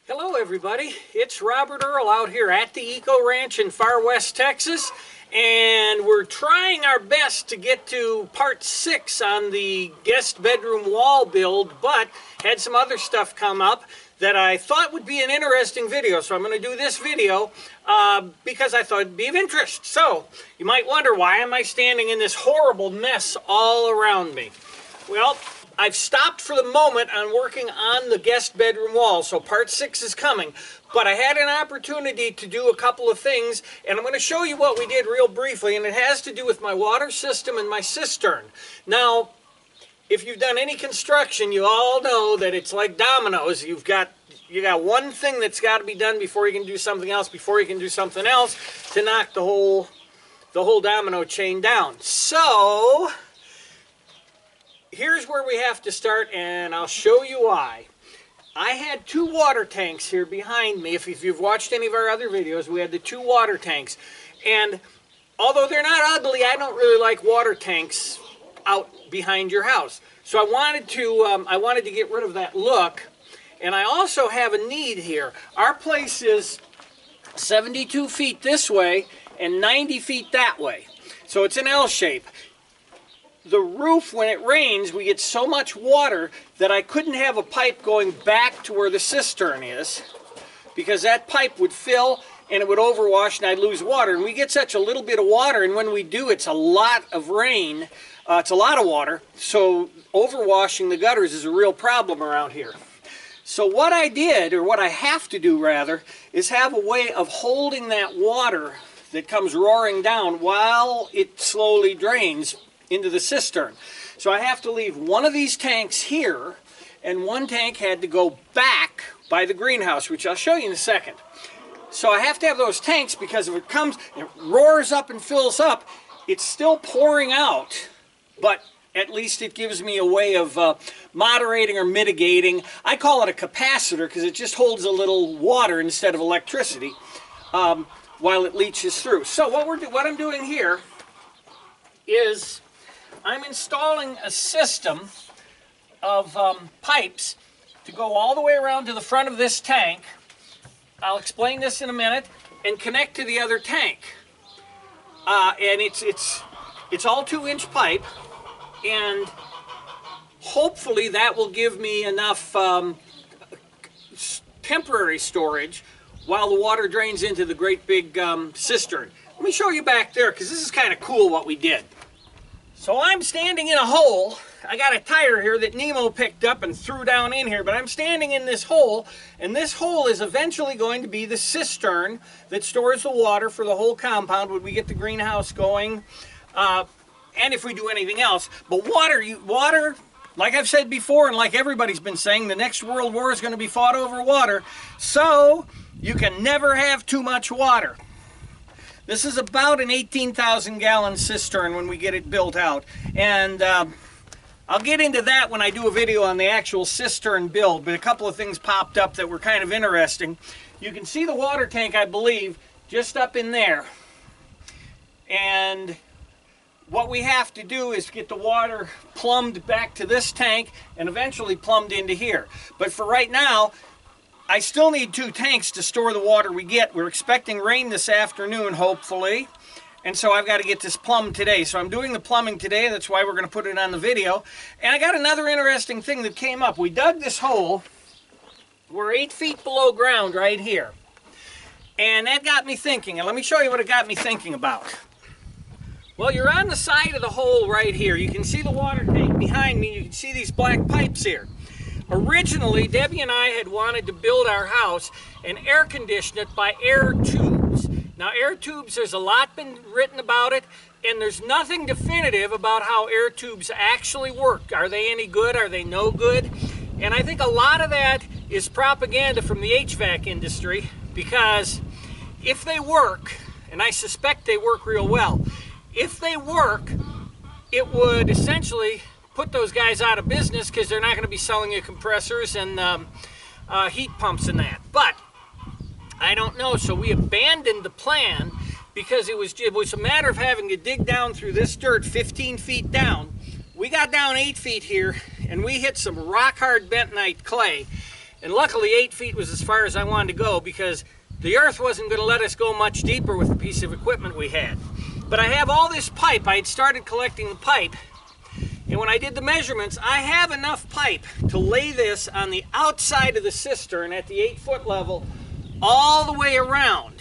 Hello everybody, it's Robert Earl out here at the Eco Ranch in Far West, Texas, and we're trying our best to get to part 6 on the guest bedroom wall build, but had some other stuff come up that I thought would be an interesting video, so I'm going to do this video because I thought it'd be of interest. So, you might wonder, why am I standing in this horrible mess all around me? Well, I've stopped for the moment on working on the guest bedroom wall, so part 6 is coming. But I had an opportunity to do a couple of things, and I'm going to show you what we did real briefly, and it has to do with my water system and my cistern. Now, if you've done any construction, you all know that it's like dominoes. You got one thing that's got to be done before you can do something else, before you can do something else, to knock the whole domino chain down. So here's where we have to start, and I'll show you why. I had 2 water tanks here behind me. If you've watched any of our other videos, we had the 2 water tanks. And although they're not ugly, I don't really like water tanks out behind your house. So I wanted to get rid of that look. And I also have a need here. Our place is 72 feet this way and 90 feet that way. So it's an L shape. The roof, when it rains, we get so much water that I couldn't have a pipe going back to where the cistern is, because that pipe would fill and it would overwash and I'd lose water. And we get such a little bit of water, and when we do, it's a lot of rain. It's a lot of water, so overwashing the gutters is a real problem around here. So what I did, or what I have to do rather, is have a way of holding that water that comes roaring down while it slowly drains into the cistern. So I have to leave one of these tanks here, and one tank had to go back by the greenhouse, which I'll show you in a second. So I have to have those tanks, because if it comes, it roars up and fills up, it's still pouring out, but at least it gives me a way of moderating or mitigating. I call it a capacitor because it just holds a little water instead of electricity while it leaches through. So what I'm doing here is I'm installing a system of pipes to go all the way around to the front of this tank. I'll explain this in a minute, and connect to the other tank. And it's all 2-inch pipe, and hopefully that will give me enough temporary storage while the water drains into the great big cistern. Let me show you back there, because this is kind of cool what we did. So I'm standing in a hole. I got a tire here that Nemo picked up and threw down in here, but I'm standing in this hole, and this hole is eventually going to be the cistern that stores the water for the whole compound when we get the greenhouse going, and if we do anything else. But water, like I've said before, and like everybody's been saying, the next world war is going to be fought over water, so you can never have too much water. This is about an 18,000 gallon cistern when we get it built out. And I'll get into that when I do a video on the actual cistern build, but a couple of things popped up that were kind of interesting. You can see the water tank, I believe, just up in there. And what we have to do is get the water plumbed back to this tank and eventually plumbed into here. But for right now, I still need 2 tanks to store the water we get. We're expecting rain this afternoon, hopefully. And so I've got to get this plumbed today. So I'm doing the plumbing today. That's why we're going to put it on the video. And I got another interesting thing that came up. We dug this hole. We're 8 feet below ground right here. And that got me thinking. And let me show you what it got me thinking about. Well, you're on the side of the hole right here. You can see the water tank behind me. You can see these black pipes here. Originally, Debbie and I had wanted to build our house and air condition it by air tubes. Now, air tubes, there's a lot been written about it, and there's nothing definitive about how air tubes actually work. Are they any good? Are they no good? And I think a lot of that is propaganda from the HVAC industry, because if they work, and I suspect they work real well, if they work, it would essentially put those guys out of business, because they're not going to be selling you compressors and heat pumps and that. But I don't know, so we abandoned the plan because it was a matter of having to dig down through this dirt 15 feet down. We got down 8 feet here, and we hit some rock hard bentonite clay, And luckily 8 feet was as far as I wanted to go, because the earth wasn't going to let us go much deeper with the piece of equipment we had. But I have all this pipe. I had started collecting the pipe, and when I did the measurements, I have enough pipe to lay this on the outside of the cistern at the 8-foot level all the way around.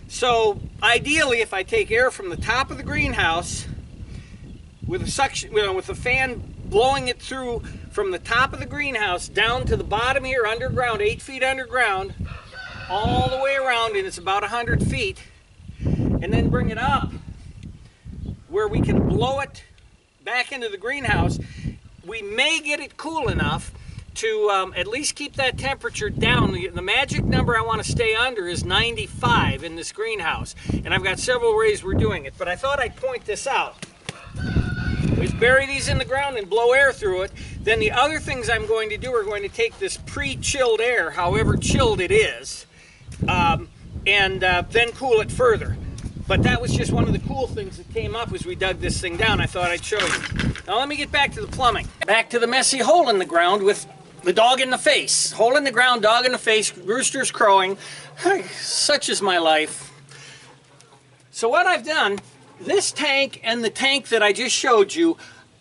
So ideally, if I take air from the top of the greenhouse with a suction, with a fan blowing it through from the top of the greenhouse down to the bottom here underground, 8 feet underground, all the way around, and it's about 100 feet, and then bring it up where we can blow it back into the greenhouse, we may get it cool enough to at least keep that temperature down. The magic number I want to stay under is 95 in this greenhouse, and I've got several ways we're doing it, but I thought I'd point this out. We bury these in the ground and blow air through it. Then the other things I'm going to do are going to take this pre-chilled air, however chilled it is, and then cool it further. But that was just one of the cool things that came up as we dug this thing down. I thought I'd show you. Now let me get back to the plumbing. Back to the messy hole in the ground with the dog in the face. Hole in the ground, dog in the face, roosters crowing. Such is my life. So what I've done, this tank and the tank that I just showed you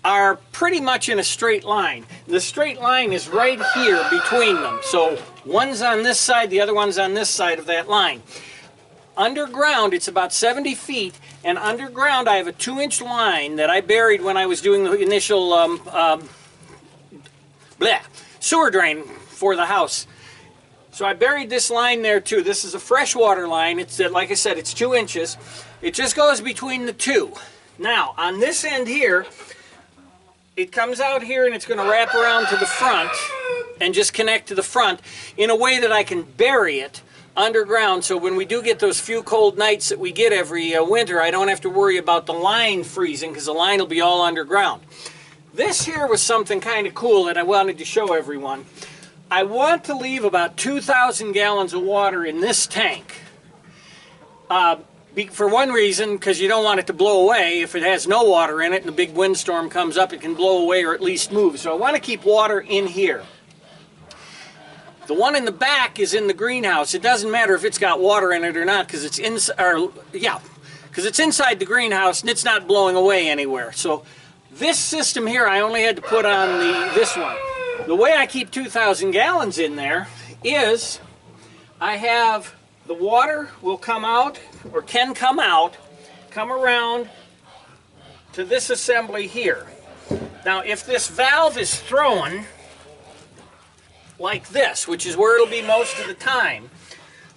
are pretty much in a straight line. The straight line is right here between them. So one's on this side, the other one's on this side of that line. Underground, it's about 70 feet, and underground I have a 2-inch line that I buried when I was doing the initial sewer drain for the house. So I buried this line there too. This is a freshwater line. It's, like I said, it's 2 inches. It just goes between the two. Now, on this end here, it comes out here and it's going to wrap around to the front and just connect to the front in a way that I can bury it underground, so when we do get those few cold nights that we get every winter, I don't have to worry about the line freezing, because the line will be all underground. This here was something kind of cool that I wanted to show everyone. I want to leave about 2,000 gallons of water in this tank. For one reason, because you don't want it to blow away. If it has no water in it and a big windstorm comes up, it can blow away or at least move. So I want to keep water in here. The one in the back is in the greenhouse. It doesn't matter if it's got water in it or not, because it's it's inside the greenhouse and it's not blowing away anywhere. So this system here, I only had to put on this one. The way I keep 2,000 gallons in there is I have the water will come out, or can come out, come around to this assembly here. Now, if this valve is thrown like this, which is where it'll be most of the time,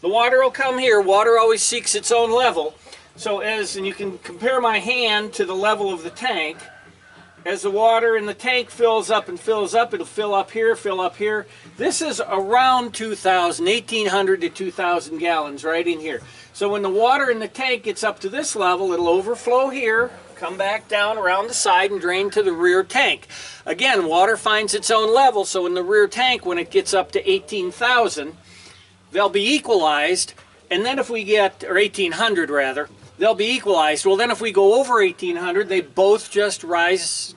the water will come here. Water always seeks its own level. So and you can compare my hand to the level of the tank. As the water in the tank fills up and fills up, it'll fill up here, fill up here. This is around 2,000, 1,800 to 2,000 gallons right in here. So when the water in the tank gets up to this level, it'll overflow here, come back down around the side and drain to the rear tank. Again, water finds its own level, so in the rear tank, when it gets up to 18,000, they'll be equalized, and then if we get, or 1,800 rather, they'll be equalized. Well, then if we go over 1,800, they both just rise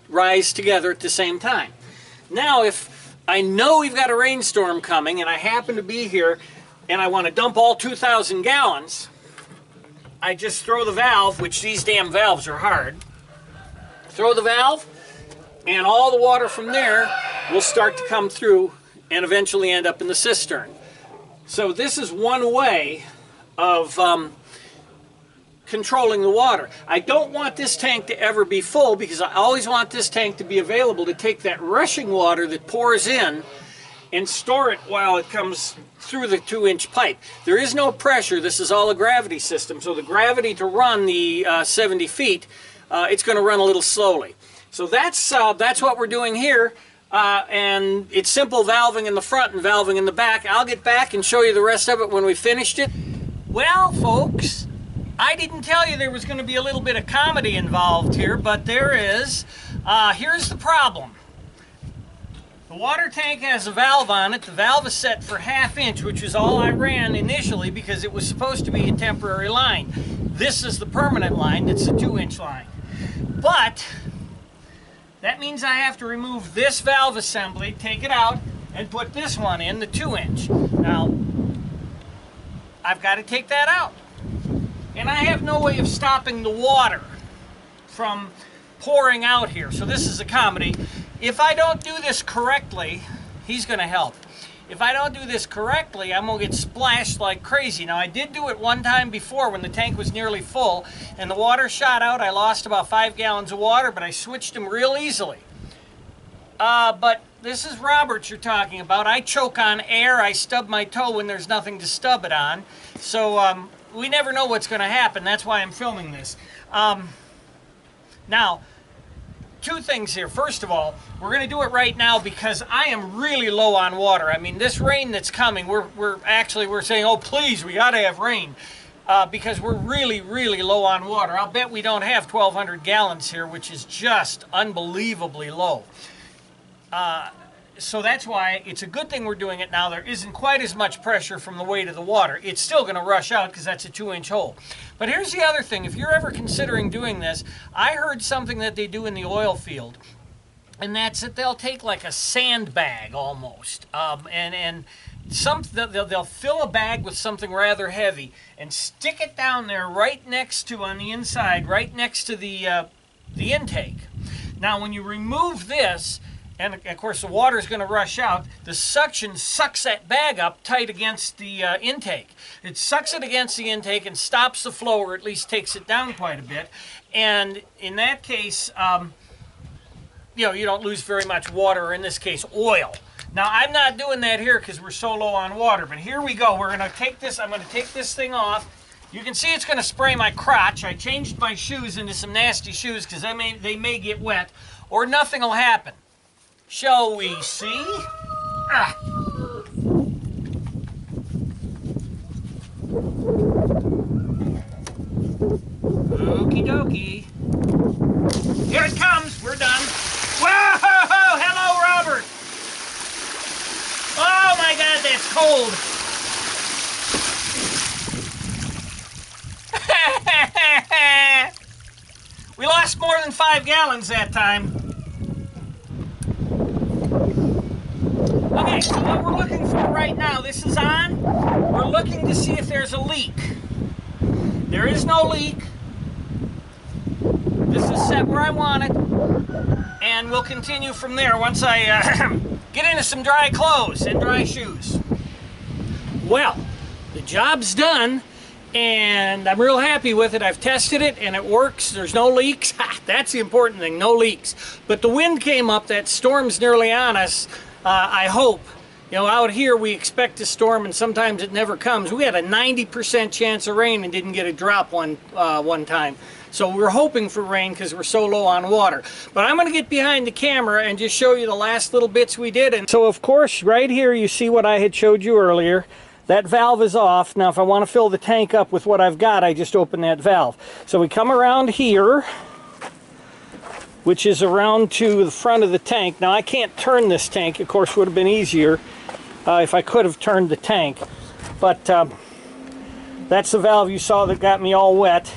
together at the same time. Now, if I know we've got a rainstorm coming and I happen to be here and I want to dump all 2,000 gallons, I just throw the valve, which these damn valves are hard. Throw the valve, and all the water from there will start to come through and eventually end up in the cistern. So this is one way of controlling the water. I don't want this tank to ever be full, because I always want this tank to be available to take that rushing water that pours in and store it while it comes through the 2-inch pipe. There is no pressure. This is all a gravity system, so the gravity to run the 70 feet, it's going to run a little slowly. So that's what we're doing here, and it's simple valving in the front and valving in the back. I'll get back and show you the rest of it when we finished it. Well, folks, I didn't tell you there was going to be a little bit of comedy involved here, but there is. Here's the problem. The water tank has a valve on it. The valve is set for 1/2 inch, which is all I ran initially because it was supposed to be a temporary line. This is the permanent line. It's a 2-inch line. But that means I have to remove this valve assembly, take it out, and put this one in, the 2-inch. Now, I've got to take that out. And I have no way of stopping the water from pouring out here. So this is a comedy. If I don't do this correctly, he's going to help. If I don't do this correctly, I'm going to get splashed like crazy. Now, I did do it one time before when the tank was nearly full and the water shot out. I lost about 5 gallons of water, but I switched them real easily. But this is Roberts you're talking about. I choke on air. I stub my toe when there's nothing to stub it on. So we never know what's going to happen. That's why I'm filming this. Now, 2 things here. First of all, we're going to do it right now because I am really low on water. I mean, this rain that's coming, we're saying, oh, please, we got to have rain because we're really, really low on water. I'll bet we don't have 1,200 gallons here, which is just unbelievably low. So that's why it's a good thing we're doing it now. There isn't quite as much pressure from the weight of the water. It's still going to rush out because that's a 2-inch hole. But here's the other thing. If you're ever considering doing this, I heard something that they do in the oil field, and that's that they'll take like a sandbag almost, and they'll fill a bag with something rather heavy and stick it down there right next to, on the inside, right next to the intake. Now, when you remove this, and of course the water is going to rush out, the suction sucks that bag up tight against the intake. It sucks it against the intake and stops the flow, or at least takes it down quite a bit. And in that case, you know, you don't lose very much water, or in this case, oil. Now, I'm not doing that here because we're so low on water, but here we go. We're going to take this, I'm going to take this thing off. You can see it's going to spray my crotch. I changed my shoes into some nasty shoes because they may get wet, or nothing will happen. Shall we see? Ah. Okie dokie. Here it comes. We're done. Whoa! Hello, Robert. Oh my God, that's cold. We lost more than 5 gallons that time. Okay, so what we're looking for right now, this is on. We're looking to see if there's a leak. There is no leak. This is set where I want it. And we'll continue from there once I get into some dry clothes and dry shoes. Well, the job's done, and I'm real happy with it. I've tested it, and it works. There's no leaks. That's the important thing, no leaks. But the wind came up. That storm's nearly on us. I hope. You know, out here we expect a storm, and sometimes it never comes. We had a 90% chance of rain and didn't get a drop one time. So we're hoping for rain because we're so low on water. But I'm going to get behind the camera and just show you the last little bits we did. And so, of course, right here you see what I had showed you earlier. That valve is off. Now, if I want to fill the tank up with what I've got, I just open that valve. So we come around here, which is around to the front of the tank. Now, I can't turn this tank. Of course, it would have been easier if I could have turned the tank. But that's the valve you saw that got me all wet.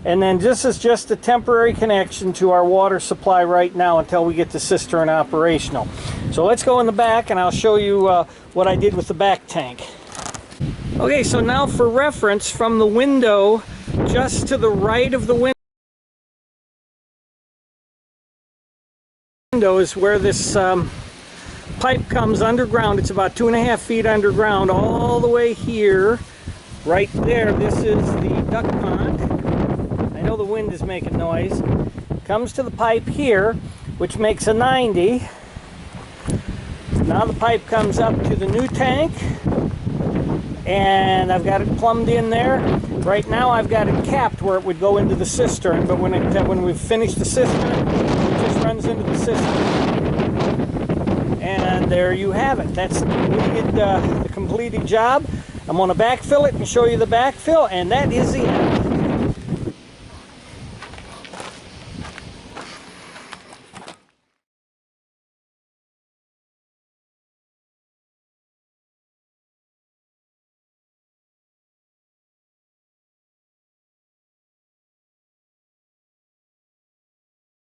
And then this is just a temporary connection to our water supply right now until we get the cistern operational. So let's go in the back and I'll show you what I did with the back tank. Okay, so now for reference, from the window just to the right of the window is where this pipe comes underground. It's about 2.5 feet underground all the way here. Right there, this is the duck pond. I know the wind is making noise. Comes to the pipe here, which makes a 90. Now the pipe comes up to the new tank, and I've got it plumbed in there. Right now I've got it capped where it would go into the cistern, but when we've finished the cistern, it just runs into the cistern. And there you have it. That's the completed job. I'm going to backfill it and show you the backfill, and that is the end.